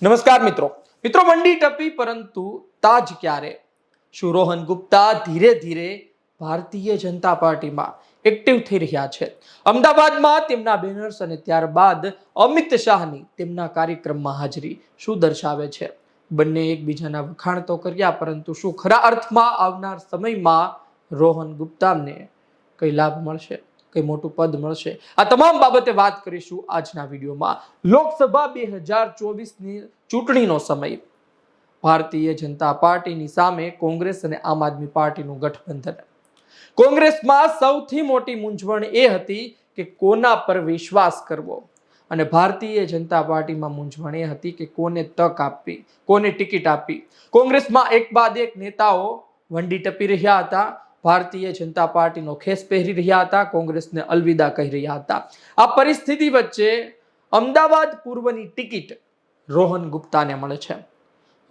નમસ્કાર મિત્રો મિત્રો મંડી ટપી પરંતુ તાજ ક્યારે? શું રોહન ગુપ્તા ધીરે ધીરે ભારતીય જનતા પાર્ટીમાં એક્ટિવ થઈ રહ્યા છે? અમદાવાદમાં તેમના બેનર્સ અને ત્યારબાદ અમિત શાહની તેમના કાર્યક્રમમાં હાજરી શું દર્શાવે છે? બંને એકબીજાના વખાણ તો કર્યા, પરંતુ શું ખરા અર્થમાં આવનાર સમયમાં રોહન ગુપ્તાને કઈ લાભ મળશે, કઈ મોટું પદ મળશે? આ તમામ બાબતે વાત કરીશું આજના વિડીયોમાં। લોકસભા 2024ની ચૂંટણીનો સમય, ભારતીય જનતા પાર્ટીની સામે કોંગ્રેસ અને આમ આદમી પાર્ટીનું ગઠબંધન। કોંગ્રેસમાં સૌથી મોટી મૂંઝવણ એ હતી કે કોના પર વિશ્વાસ કરવો, અને ભારતીય જનતા પાર્ટીમાં મૂંઝવણ એ હતી કે કોને તક આપવી, કોને ટિકિટ આપવી। કોંગ્રેસમાં એક બાદ એક નેતાઓ વંડી ટપી રહ્યા હતા, ભારતીય જનતા પાર્ટીનો ખેસ પહેરી રહ્યા હતા, કોંગ્રેસને અલવિદા કહી રહ્યા હતા। આ પરિસ્થિતિ વચ્ચે અમદાવાદ પૂર્વની ટિકિટ રોહન ગુપ્તાને મળે છે।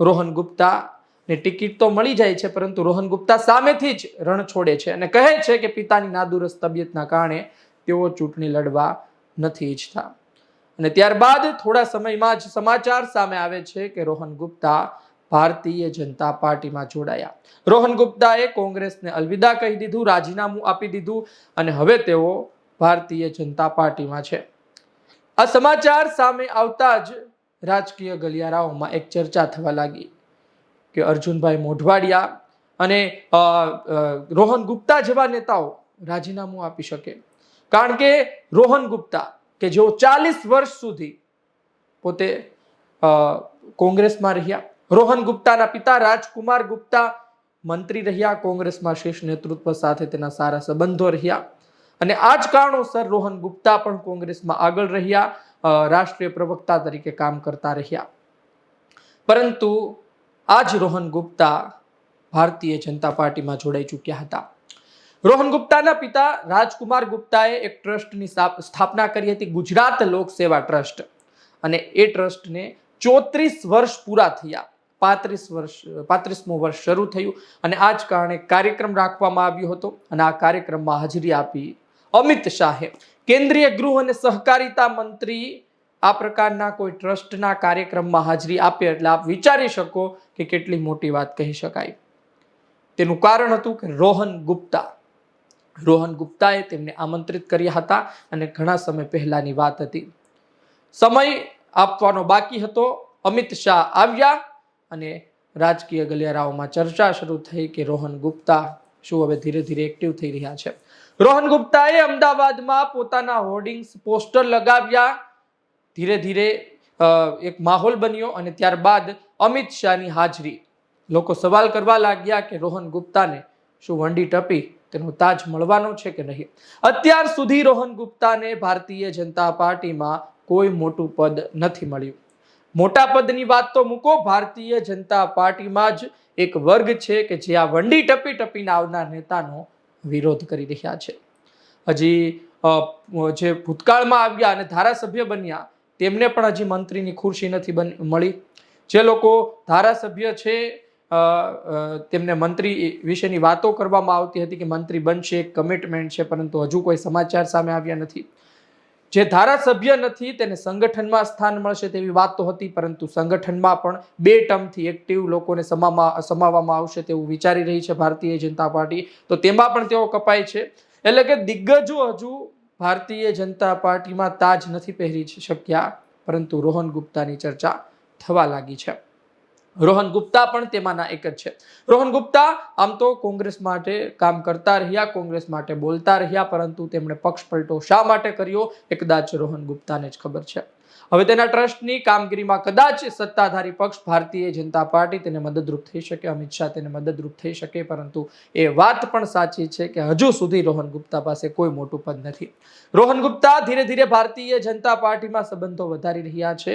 રોહન ગુપ્તાને ટિકિટ તો મળી જાય છે, પરંતુ રોહન ગુપ્તા સામેથી જ રણ છોડે છે અને કહે છે કે પિતાની નાદુરસ્ત તબિયતના કારણે તેઓ ચૂંટણી લડવા નથી ઈચ્છતા। અને ત્યારબાદ થોડા સમયમાં જ સમાચાર સામે આવે છે કે રોહન ગુપ્તા ભારતીય જનતા પાર્ટીમાં જોડાયા। રોહન ગુપ્તાએ કોંગ્રેસને અલવિદા કહી દીધું, રાજીનામું આપી દીધું અને હવે તેઓ ભારતીય જનતા પાર્ટીમાં છે। આ સમાચાર સામે આવતા જ રાજકીય ગલિયારાઓમાં એક ચર્ચા થવા લાગી કે અર્જુનભાઈ મોઢવાડિયા અને રોહન ગુપ્તા જેવા નેતાઓ રાજીનામું આપી શકે, કારણ કે રોહન ગુપ્તા કે જેઓ 40 વર્ષ સુધી પોતે કોંગ્રેસમાં રહ્યા, રોહન ગુપ્તાના પિતા રાજકુમાર ગુપ્તા મંત્રી રહ્યા, કોંગ્રેસમાં શીર્ષ નેતૃત્વ સાથે તેના સારા સંબંધો રહ્યા, અને આ જ કારણોસર રોહન ગુપ્તા પણ કોંગ્રેસમાં આગળ રહ્યા, રાષ્ટ્રીય પ્રવક્તા તરીકે કામ કરતા રહ્યા। પરંતુ આજ રોહન ગુપ્તા ભારતીય જનતા પાર્ટીમાં જોડાઈ ચૂક્યા હતા। રોહન ગુપ્તાના પિતા રાજકુમાર ગુપ્તાએ એક ટ્રસ્ટની સ્થાપના કરી હતી, ગુજરાત લોક સેવા ટ્રસ્ટ, અને એ ટ્રસ્ટને 34 વર્ષ પૂરા થયા, 35મું વર્ષ શરૂ થયું, અને આ જ કારણે કાર્યક્રમ રાખવામાં આવ્યો હતો, અને આ કાર્યક્રમમાં હાજરી આપી અમિત શાહે। કેન્દ્રીય ગૃહ અને સહકારિતા મંત્રી આ પ્રકારના કોઈ ટ્રસ્ટના કાર્યક્રમમાં હાજરી આપે એટલે આપ વિચારી શકો કે કેટલી મોટી વાત કહી શકાય। તેનું કારણ હતું કે રોહન ગુપ્તાએ તેમને આમંત્રિત કર્યા હતા, અને ઘણા સમય પહેલાની વાત હતી। સમય આપવાનો બાકી હતો, અમિત શાહ આવ્યા અને રાજકીય ગલિયારાઓમાં ચર્ચા શરૂ થઈ કે રોહન ગુપ્તા શું હવે ધીરે ધીરે એક્ટિવ થઈ રહ્યા છે। રોહન ગુપ્તાએ અમદાવાદમાં પોતાના હોર્ડિંગ્સ, પોસ્ટર લગાવ્યા, ધીરે ધીરે એક માહોલ બન્યો, અને ત્યારબાદ અમિત શાહની હાજરી। લોકો સવાલ કરવા લાગ્યા કે રોહન ગુપ્તાને શું વંડી ટપી તેનો તાજ મળવાનો છે કે નહીં? અત્યાર સુધી રોહન ગુપ્તાને ભારતીય જનતા પાર્ટીમાં કોઈ મોટું પદ નથી મળ્યું। મોટા પદની વાત તો મૂકો, ભારતીય જનતા પાર્ટીમાં જ એક વર્ગ છે કે જે આ વંડી ટપીને આવનાર નેતાનો વિરોધ કરી રહ્યા છે। હજી જે ભૂતકાળમાં આવ્યા અને ધારાસભ્ય બન્યા તેમને પણ હજી મંત્રીની ખુરશી નથી મળી। જે લોકો ધારાસભ્ય છે તેમને મંત્રી વિશેની વાતો કરવામાં આવતી હતી કે મંત્રી બનશે, એક કમિટમેન્ટ છે, પરંતુ હજુ કોઈ સમાચાર સામે આવ્યા નથી। જે ધારાસભ્ય નથી તેને સંગઠનમાં સ્થાન મળશે તેવી વાત તો હતી, પરંતુ સંગઠનમાં પણ 2 ટર્મથી એક્ટિવ લોકોને સમાવવામાં આવશે તેવું વિચારી રહી છે ભારતીય જનતા પાર્ટી, તો તેમાં પણ તેઓ કપાય છે। એટલે કે દિગ્ગજો હજુ ભારતીય જનતા પાર્ટીમાં તાજ નથી પહેરી શક્યા, પરંતુ રોહન ગુપ્તાની ચર્ચા થવા લાગી છે। રોહન ગુપ્તા પણ તેમાંના એક જ છે। રોહન ગુપ્તા આમ તો કોંગ્રેસ માટે કામ કરતા રહ્યા, કોંગ્રેસ માટે બોલતા રહ્યા, પરંતુ તેમણે પક્ષ પલટો શા માટે કર્યો એ કદાચ રોહન ગુપ્તાને જ ખબર છે। હવે તેના ટ્રસ્ટની કામગીરીમાં કદાચ સત્તાધારી પક્ષ ભારતીય જનતા પાર્ટી તેને મદદરૂપ થઈ શકે, અમિત શાહ તેને મદદરૂપ થઈ શકે, પરંતુ એ વાત પણ સાચી છે કે હજુ સુધી રોહન ગુપ્તા પાસે કોઈ મોટું પદ નથી। રોહન ગુપ્તા ધીરે ધીરે ભારતીય જનતા પાર્ટીમાં સંબંધો વધારી રહ્યા છે,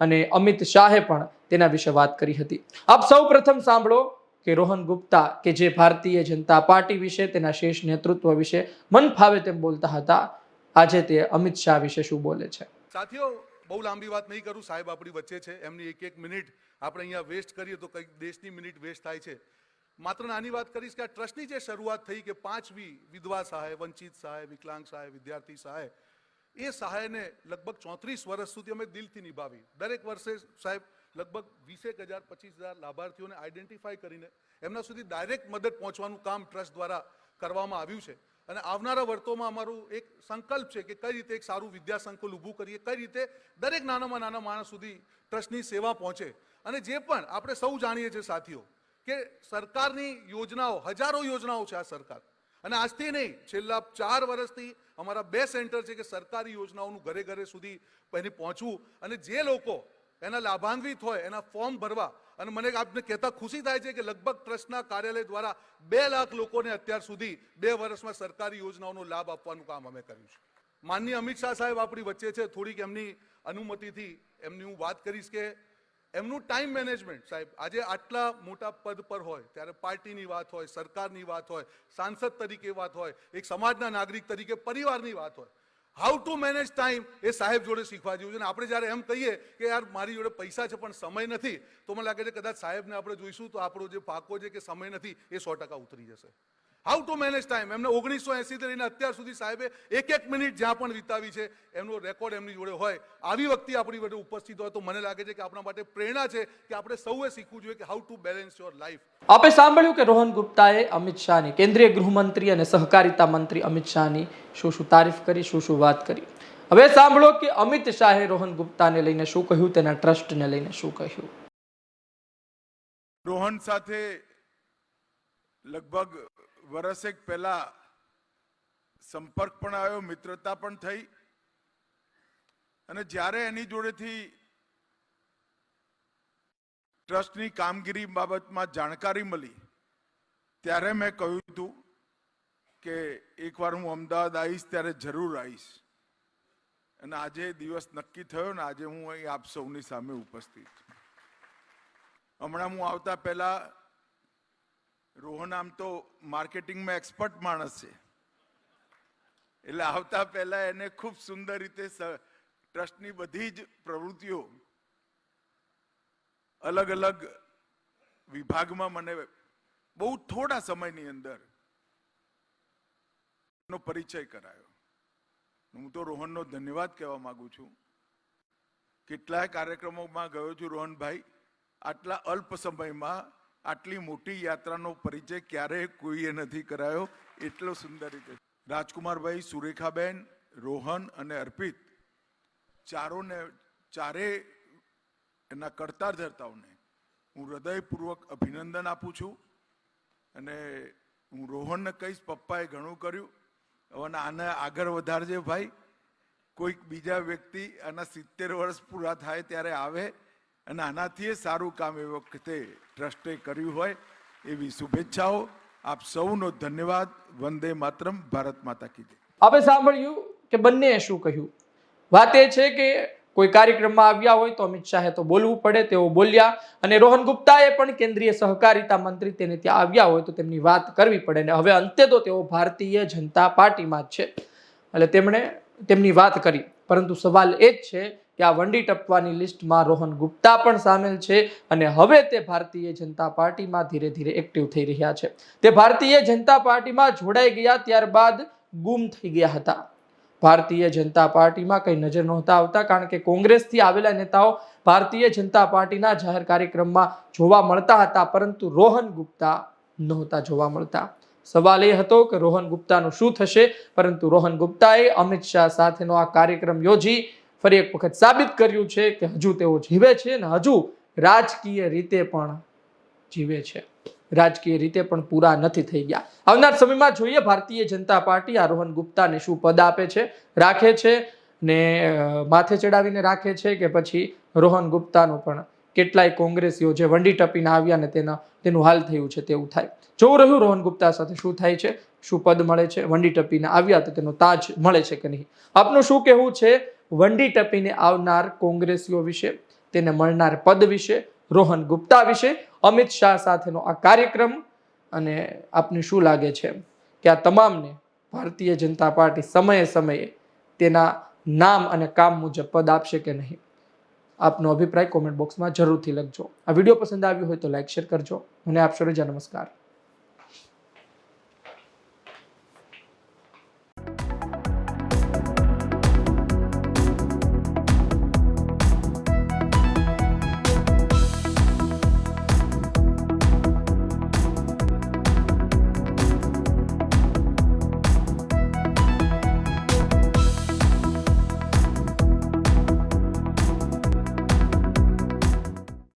અને અમિત શાહે પણ તેના વિશે વાત કરી હતી। આપ સૌ પ્રથમ સાંભળો કે રોહન ગુપ્તા કે જે ભારતીય જનતા પાર્ટી વિશે, તેના શીર્ષ નેતૃત્વ વિશે મન ફાવે તેમ બોલતા હતા, આજે તે અમિત શાહ વિશે શું બોલે છે। સાથીઓ, બહુ લાંબી વાત નહીં કરું, સાહેબ આપણી વચ્ચે છે, એમની એક મિનિટ આપણે અહીંયા વેસ્ટ કરીએ તો કઈક દેશની મિનિટ વેસ્ટ થાય છે। માત્ર નાની વાત કરીશ કે આ ટ્રસ્ટની જે શરૂઆત થઈ કે 5મી વિધવા સહાય, વંચિત સહાય, વિકલાંગ સહાય, વિદ્યાર્થી સહાય, એ સહાયને લગભગ 34 વર્ષ સુધી અમે દિલથી નિભાવી। દરેક વર્ષે સાહેબ લગભગ 20,000 25,000 લાભાર્થીઓને આઈડેન્ટિફાઈ કરીને એમના સુધી ડાયરેક્ટ મદદ પહોંચવાનું કામ ટ્રસ્ટ દ્વારા કરવામાં આવ્યું છે. અને આવનારા વર્ષોમાં અમારું એક સંકલ્પ છે કે કઈ રીતે એક સારું વિદ્યા સંકુલ ઊભું કરીએ, કઈ રીતે દરેક નાનામાં નાના માણસ સુધી ટ્રસ્ટની સેવા પહોંચે. અને જે પણ આપણે સૌ જાણીએ છીએ સાથીઓ કે સરકારની યોજનાઓ, હજારો યોજનાઓ છે આ સરકાર, અને આજથી નહીં, છેલ્લા 4 વર્ષથી અમારા 2 સેન્ટર છે કે સરકારી યોજનાઓનું ઘરે ઘરે સુધી એની પહોંચવું, અને જે લોકો એના લાભાન્વિત હોય એના ફોર્મ ભરવા. અને મને આપને કહેતા ખુશી થાય છે કે લગભગ ટ્રસ્ટના કાર્યાલય દ્વારા 2 લાખ લોકોને અત્યાર સુધી 2 વર્ષમાં સરકારી યોજનાઓનો લાભ આપવાનું કામ અમે કર્યું છે. માનનીય અમિત શાહ સાહેબ આપણી વચ્ચે છે, થોડીક એમની અનુમતિથી એમની હું વાત કરીશ કે એમનું ટાઈમ મેનેજમેન્ટ. સાહેબ આજે આટલા મોટા પદ પર હોય ત્યારે પાર્ટીની વાત હોય, સરકારની વાત હોય, સાંસદ તરીકે વાત હોય, એક સમાજના નાગરિક તરીકે પરિવારની વાત હોય, હાઉ ટુ મેનેજ ટાઈમ એ સાહેબ જોડે શીખવા જેવું છે. અને આપણે જ્યારે એમ કહીએ કે યાર મારી જોડે પૈસા છે પણ સમય નથી, તો મને લાગે છે કદાચ સાહેબને આપણે જોઈશું તો આપણો જે પાકો છે કે સમય નથી એ 100% ઉતરી જશે. હાઉ ટુ મેનેજ ટાઈમ એમને 1980 થી લઈને અત્યાર સુધી સાહેબે એક મિનિટ જ્યાં પણ વિતાવી છે એમનો રેકોર્ડ એમની જોડે હોય. આવી વ્યક્તિ આપણી વચ્ચે ઉપસ્થિત હોય તો મને લાગે છે કે આપણા માટે પ્રેરણા છે કે આપણે સૌએ શીખવું જોઈએ કે how to balance your life. આપે સાંભળ્યું કે રોહન ગુપ્તાએ અમિત શાહની, કેન્દ્રીય ગૃહમંત્રી અને સહકારિતા મંત્રી અમિત શાહની શું તારીફ કરી, શું વાત કરી. હવે સાંભળો કે અમિત શાહે રોહન ગુપ્તાને લઈને શું કહ્યું, તેના ટ્રસ્ટને લઈને શું કહ્યું. રોહન સાથે લગભગ વર્ષેક પહેલા સંપર્ક પણ આવ્યો, મિત્રતા પણ થઈ, અને જ્યારે એની જોડેથી ટ્રસ્ટની કામગીરી બાબતમાં જાણકારી મળી ત્યારે મેં કહ્યું હતું કે એકવાર હું અમદાવાદ આવીશ ત્યારે જરૂર આવીશ. અને આજે દિવસ નક્કી થયો ને આજે હું અહીં આપ સૌની સામે ઉપસ્થિત છું. હમણાં હું આવતા પહેલા, રોહન આમ તો માર્કેટિંગમાં એક્સપર્ટ માણસ છે, એટલે આવતા પહેલા એને ખૂબ સુંદર રીતે ટ્રસ્ટની બધી જ પ્રવૃત્તિઓ અલગ અલગ વિભાગમાં મને બહુ થોડા સમયની અંદર નો પરિચય કરાયો. હું તો રોહનનો ધન્યવાદ કહેવા માંગુ છું. કેટલાય કાર્યક્રમોમાં ગયો છું રોહનભાઈ, આટલા અલ્પ સમયમાં આટલી મોટી યાત્રાનો પરિચય ક્યારેય કોઈએ નથી કરાયો, એટલો સુંદર રીતે. રાજકુમારભાઈ, સુરેખાબેન, રોહન અને અર્પિત ચારે એના કરતાર ધર્તાઓને હું હૃદયપૂર્વક અભિનંદન આપું છું. અને હું રોહનને કહીશ, પપ્પાએ ઘણું કર્યું, હવે આને આગળ વધારજે ભાઈ. કોઈક બીજા વ્યક્તિ આના 70 વર્ષ પૂરા થાય ત્યારે આવે અને આનાથી સારું કામ એ વખતે ટ્રસ્ટે કર્યું હોય, એવી શુભેચ્છાઓ. આપ સૌનો ધન્યવાદ. વંદે માતરમ. ભારત માતા કી જય. આપણે સાંભળ્યું કે બંનેએ શું કહ્યું. વાત એ છે કે કોઈ કાર્યક્રમમાં આવ્યા હોય તો અમિત શાહે તો બોલવું પડે, તેઓ બોલ્યા. અને રોહન ગુપ્તાએ પણ કેન્દ્રીય સહકારિતા મંત્રી તેને ત્યાં આવ્યા હોય તો તેમની વાત કરવી પડે. ને હવે અંતે તો તેઓ ભારતીય જનતા પાર્ટીમાં જ છે, એટલે તેમણે તેમની વાત કરી. પરંતુ સવાલ એ જ છે કે આ વંડી ટપવાની લિસ્ટમાં રોહન ગુપ્તા પણ સામેલ છે, અને હવે તે ભારતીય જનતા પાર્ટીમાં ધીરે ધીરે એક્ટિવ થઈ રહ્યા છે. તે ભારતીય જનતા પાર્ટીમાં જોડાઈ ગયા ત્યારબાદ ગુમ થઈ ગયા હતા. ભારતીય જનતા પાર્ટીમાં કઈ નજર નહોતા આવતા, કારણ કે કોંગ્રેસથી આવેલા નેતાઓ ભારતીય જનતા પાર્ટીના જાહેર કાર્યક્રમમાં જોવા મળતા હતા, પરંતુ રોહન ગુપ્તા નહોતા જોવા મળતા. સવાલ એ હતો કે રોહન ગુપ્તાનું શું થશે, પરંતુ રોહન ગુપ્તાએ અમિત શાહ સાથેનો આ કાર્યક્રમ યોજી ફરી એક વખત સાબિત કર્યું છે કે હજુ તેઓ જીવે છે અને હજુ રાજકીય રીતે પણ જીવે છે, રાજકીય રીતે પણ પૂરા નથી થઈ ગયા. આવનાર સમયમાં જોઈએ ભારતીય જનતા પાર્ટી આ રોહન ગુપ્તાને શું પદ આપે છે, રાખે છે ને માથે ચડાવીને રાખે છે, કે પછી રોહન ગુપ્તાનું પણ કેટલાય કોંગ્રેસીઓ જે વંડી ટપીને આવ્યા ને તેનું હાલ થયું છે તેવું થાય. જોવું રહ્યું રોહન ગુપ્તા સાથે શું થાય છે, શું પદ મળે છે. વંડી ટપીને આવ્યા તો તેનો તાજ મળે છે કે નહીં. આપનું શું કહેવું છે વંડી ટપીને આવનાર કોંગ્રેસીઓ વિશે, તેને મળનાર પદ વિશે, રોહન ગુપ્તા વિશે, અમિત શાહ સાથેનો આ કાર્યક્રમ, અને આપને શું લાગે છે કે આ તમામને ભારતીય જનતા પાર્ટી સમયે સમયે તેના નામ અને કામ મુજબ પદ આપશે કે નહીં. આપનો અભિપ્રાય કોમેન્ટ બોક્સમાં જરૂરથી લખજો. આ વિડીયો પસંદ આવ્યો હોય તો લાઈક શેર કરજો. મને આપશો રજા. નમસ્કાર.